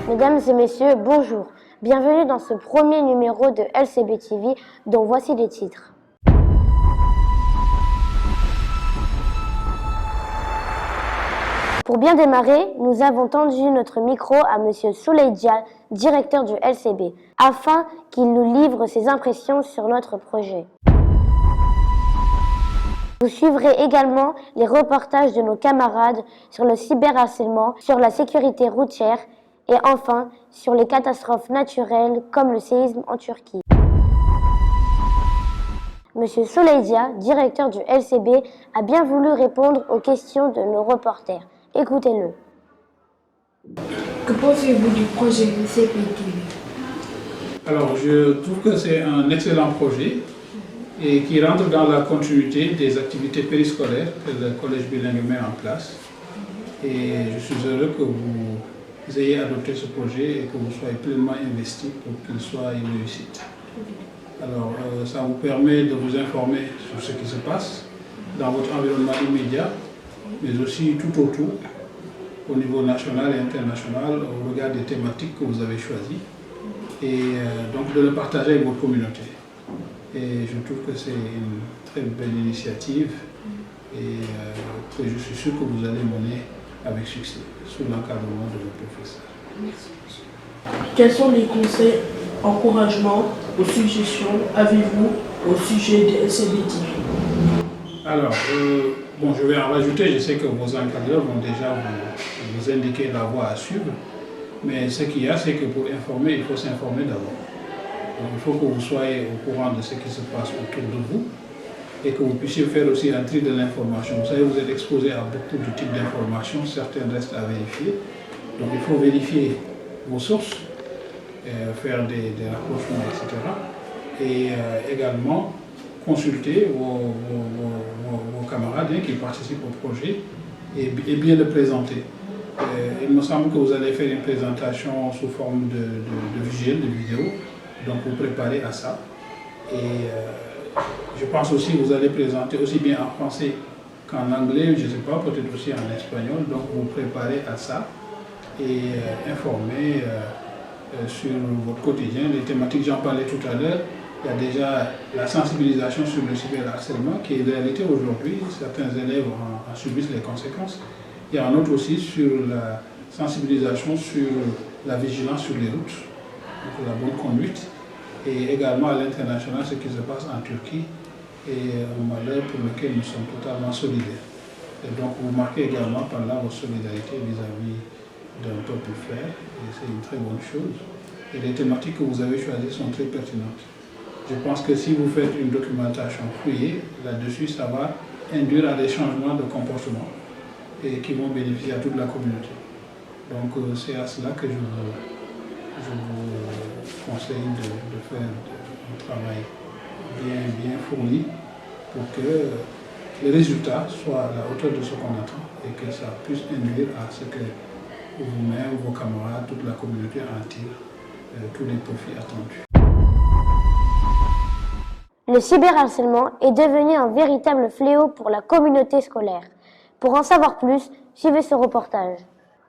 Mesdames et messieurs, bonjour. Bienvenue dans ce premier numéro de LCB TV dont voici les titres. Pour bien démarrer, nous avons tendu notre micro à Monsieur Souleïdia, directeur du LCB, afin qu'il nous livre ses impressions sur notre projet. Vous suivrez également les reportages de nos camarades sur le cyberharcèlement, sur la sécurité routière et enfin sur les catastrophes naturelles comme le séisme en Turquie. Monsieur Souleïdia, directeur du LCB, a bien voulu répondre aux questions de nos reporters. Écoutez-le. Que pensez-vous du projet CPTV? Alors, je trouve que c'est un excellent projet et qui rentre dans la continuité des activités périscolaires que le collège bilingue met en place. Et je suis heureux que vous ayez adopté ce projet et que vous soyez pleinement investi pour qu'il soit une réussite. Alors, ça vous permet de vous informer sur ce qui se passe dans votre environnement immédiat, mais aussi tout autour, au niveau national et international, au regard des thématiques que vous avez choisies, et donc de le partager avec votre communauté. Et je trouve que c'est une très belle initiative et que je suis sûr que vous allez mener avec succès, sous l'encadrement de vos professeurs. Merci. Quels sont les conseils, encouragements ou suggestions avez-vous au sujet de LCBTV? Alors, je vais en rajouter. Je sais que vos encadreurs vont déjà vous indiquer la voie à suivre. Mais ce qu'il y a, c'est que pour informer, il faut s'informer d'abord. Donc, il faut que vous soyez au courant de ce qui se passe autour de vous et que vous puissiez faire aussi un tri de l'information. Vous savez, vous êtes exposé à beaucoup de types d'informations, certaines restent à vérifier. Donc, il faut vérifier vos sources, faire des rapprochements, etc. Et également consulter vos camarades qui participent au projet et bien le présenter. Il me semble que vous allez faire une présentation sous forme de visuel, de vidéo, donc vous préparez à ça. Et je pense aussi que vous allez présenter aussi bien en français qu'en anglais, je ne sais pas, peut-être aussi en espagnol, donc vous préparez à ça et informer sur votre quotidien, les thématiques, j'en parlais tout à l'heure. Il y a déjà la sensibilisation sur le cyberharcèlement qui est une réalité aujourd'hui. Certains élèves en subissent les conséquences. Il y a un autre aussi sur la sensibilisation sur la vigilance sur les routes, donc la bonne conduite. Et également à l'international, ce qui se passe en Turquie est un malheur pour lequel nous sommes totalement solidaires. Et donc vous marquez également par là votre solidarité vis-à-vis d'un peuple frère. Et c'est une très bonne chose. Et les thématiques que vous avez choisies sont très pertinentes. Je pense que si vous faites une documentation fouillée là-dessus, ça va induire à des changements de comportement et qui vont bénéficier à toute la communauté. Donc c'est à cela que je vous conseille de faire un travail bien fourni pour que les résultats soient à la hauteur de ce qu'on attend et que ça puisse induire à ce que vous-même, vos camarades, toute la communauté en tire tous les profits attendus. Le cyberharcèlement est devenu un véritable fléau pour la communauté scolaire. Pour en savoir plus, suivez ce reportage.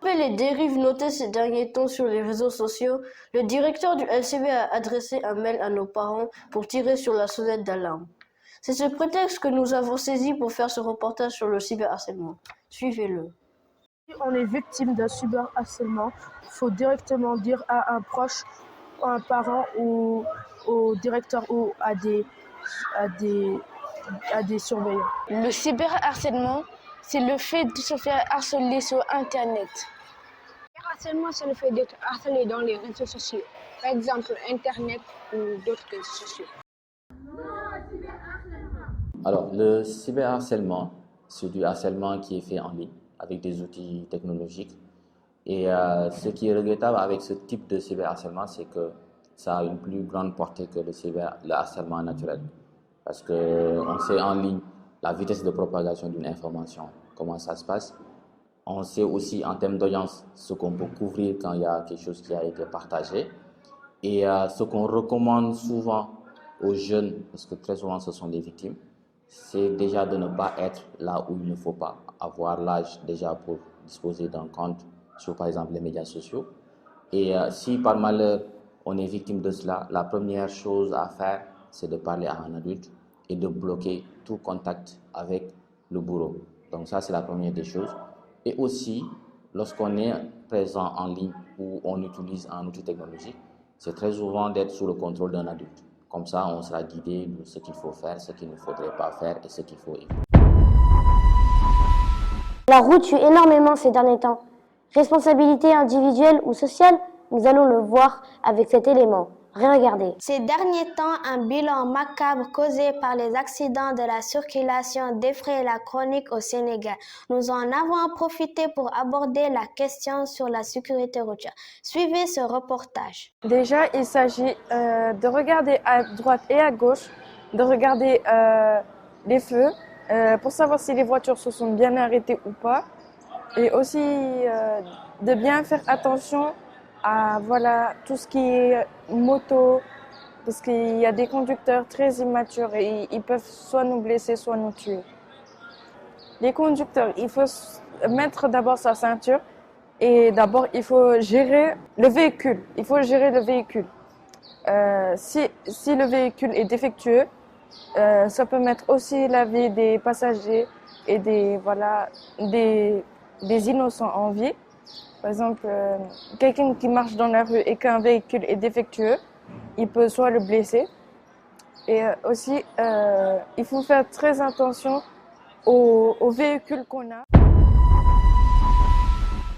Après les dérives notées ces derniers temps sur les réseaux sociaux, le directeur du LCB a adressé un mail à nos parents pour tirer sur la sonnette d'alarme. C'est ce prétexte que nous avons saisi pour faire ce reportage sur le cyberharcèlement. Suivez-le. Si on est victime d'un cyberharcèlement, il faut directement dire à un proche, à un parent ou au directeur ou à des surveillants. Le cyberharcèlement, c'est le fait de se faire harceler sur Internet. Le harcèlement, c'est le fait d'être harcelé dans les réseaux sociaux, par exemple Internet ou d'autres réseaux sociaux. Alors, le cyberharcèlement, c'est du harcèlement qui est fait en ligne avec des outils technologiques. Et ce qui est regrettable avec ce type de cyberharcèlement, c'est que ça a une plus grande portée que le harcèlement naturel. Parce qu'on sait en ligne la vitesse de propagation d'une information, comment ça se passe. On sait aussi en termes d'audience ce qu'on peut couvrir quand il y a quelque chose qui a été partagé. Et ce qu'on recommande souvent aux jeunes, parce que très souvent ce sont des victimes, c'est déjà de ne pas être là où il ne faut pas, avoir l'âge déjà pour disposer d'un compte sur par exemple les médias sociaux, Et si par malheur on est victime de cela, la première chose à faire, c'est de parler à un adulte et de bloquer tout contact avec le bourreau. Donc ça, c'est la première des choses. Et aussi, lorsqu'on est présent en ligne ou on utilise un outil technologique, c'est très souvent d'être sous le contrôle d'un adulte. Comme ça, on sera guidé de ce qu'il faut faire, ce qu'il ne faudrait pas faire et ce qu'il faut éviter. La roue tue énormément ces derniers temps. Responsabilité individuelle ou sociale, nous allons le voir avec cet élément. Regardez. Ces derniers temps, un bilan macabre causé par les accidents de la circulation défraie la chronique au Sénégal. Nous en avons profité pour aborder la question sur la sécurité routière. Suivez ce reportage. Déjà, il s'agit de regarder à droite et à gauche, de regarder les feux pour savoir si les voitures se sont bien arrêtées ou pas. Et aussi de bien faire attention à tout ce qui est moto, parce qu'il y a des conducteurs très immatures et ils peuvent soit nous blesser, soit nous tuer. Les conducteurs, il faut mettre d'abord sa ceinture et d'abord il faut gérer le véhicule. Si le véhicule est défectueux, ça peut mettre aussi la vie des passagers et des innocents en vie. Par exemple, quelqu'un qui marche dans la rue et qu'un véhicule est défectueux, il peut soit le blesser. Et aussi, il faut faire très attention aux véhicules qu'on a.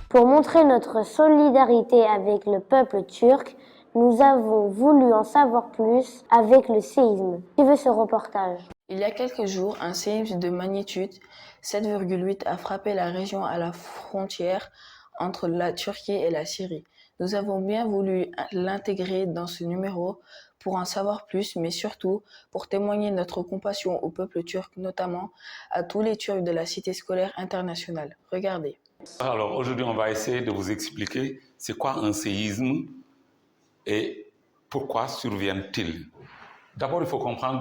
Pour montrer notre solidarité avec le peuple turc, nous avons voulu en savoir plus avec le séisme. Suivez ce reportage. Il y a quelques jours, un séisme de magnitude 7,8 a frappé la région à la frontière entre la Turquie et la Syrie. Nous avons bien voulu l'intégrer dans ce numéro pour en savoir plus, mais surtout pour témoigner notre compassion au peuple turc, notamment à tous les Turcs de la Cité scolaire internationale. Regardez. Alors aujourd'hui, on va essayer de vous expliquer c'est quoi un séisme et pourquoi survient-il. D'abord, il faut comprendre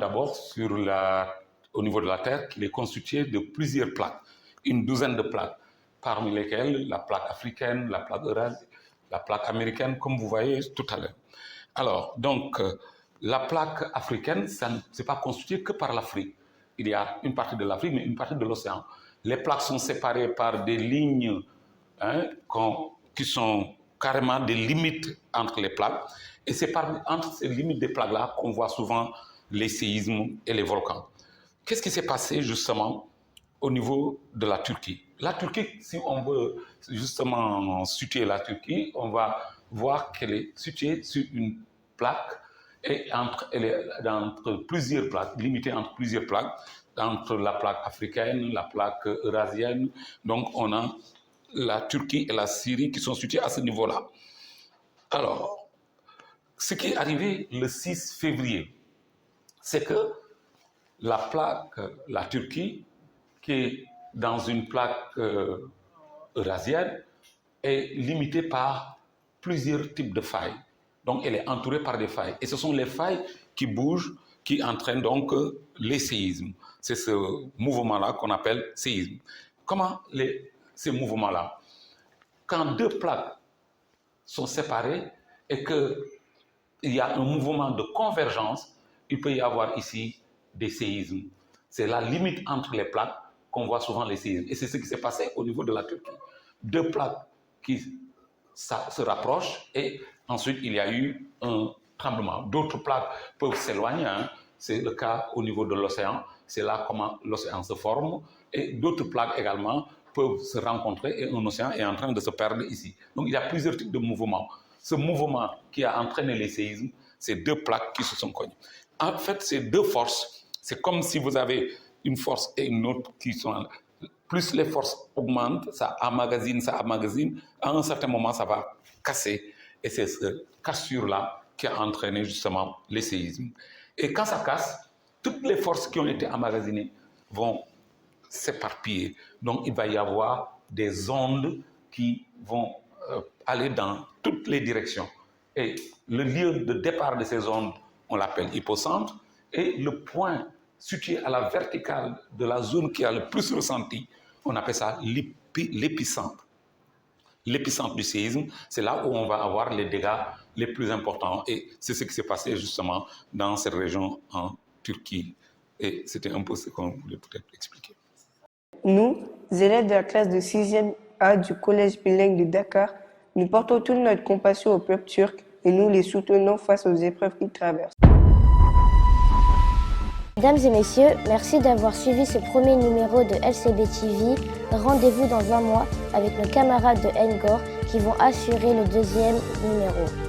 au niveau de la Terre qu'il est constitué de plusieurs plaques, une douzaine de plaques, parmi lesquelles la plaque africaine, la plaque eurasienne, la plaque américaine, comme vous voyez tout à l'heure. Alors, donc, la plaque africaine, ça n'est pas constitué que par l'Afrique. Il y a une partie de l'Afrique, mais une partie de l'océan. Les plaques sont séparées par des lignes qui sont carrément des limites entre les plaques. Et c'est entre ces limites des plaques-là qu'on voit souvent les séismes et les volcans. Qu'est-ce qui s'est passé justement au niveau de la Turquie? La Turquie, si on veut justement situer la Turquie, on va voir qu'elle est située sur une plaque et elle est entre plusieurs plaques, limitée entre plusieurs plaques, entre la plaque africaine, la plaque eurasienne. Donc on a la Turquie et la Syrie qui sont situées à ce niveau-là. Alors, ce qui est arrivé le 6 février, c'est que la Turquie, qui est dans une plaque eurasienne, est limitée par plusieurs types de failles. Donc, elle est entourée par des failles. Et ce sont les failles qui bougent, qui entraînent donc les séismes. C'est ce mouvement-là qu'on appelle séisme. Comment ces mouvements-là? Quand deux plaques sont séparées et qu'il y a un mouvement de convergence, il peut y avoir ici des séismes. C'est la limite entre les plaques qu'on voit souvent les séismes. Et c'est ce qui s'est passé au niveau de la Turquie. Deux plaques qui se rapprochent et ensuite il y a eu un tremblement. D'autres plaques peuvent s'éloigner. C'est le cas au niveau de l'océan. C'est là comment l'océan se forme. Et d'autres plaques également peuvent se rencontrer et un océan est en train de se perdre ici. Donc il y a plusieurs types de mouvements. Ce mouvement qui a entraîné les séismes, c'est deux plaques qui se sont cognées. En fait, ces deux forces, c'est comme si vous avez une force et une autre qui sont là. Plus les forces augmentent, ça emmagasine. À un certain moment, ça va casser. Et c'est cette cassure-là qui a entraîné justement les séismes. Et quand ça casse, toutes les forces qui ont été emmagasinées vont s'éparpiller. Donc, il va y avoir des ondes qui vont aller dans toutes les directions. Et le lieu de départ de ces ondes, on l'appelle hypocentre. Et le point situé à la verticale de la zone qui a le plus ressenti, on appelle ça l'épicentre. l'épicentre du séisme, c'est là où on va avoir les dégâts les plus importants. Et c'est ce qui s'est passé justement dans cette région en Turquie. Et c'était un peu ce qu'on voulait peut-être expliquer. Nous, élèves de la classe de 6e A du collège bilingue de Dakar, nous portons toute notre compassion au peuple turc et nous les soutenons face aux épreuves qu'ils traversent. Mesdames et messieurs, merci d'avoir suivi ce premier numéro de LCB TV. Rendez-vous dans un mois avec nos camarades de Ngor qui vont assurer le deuxième numéro.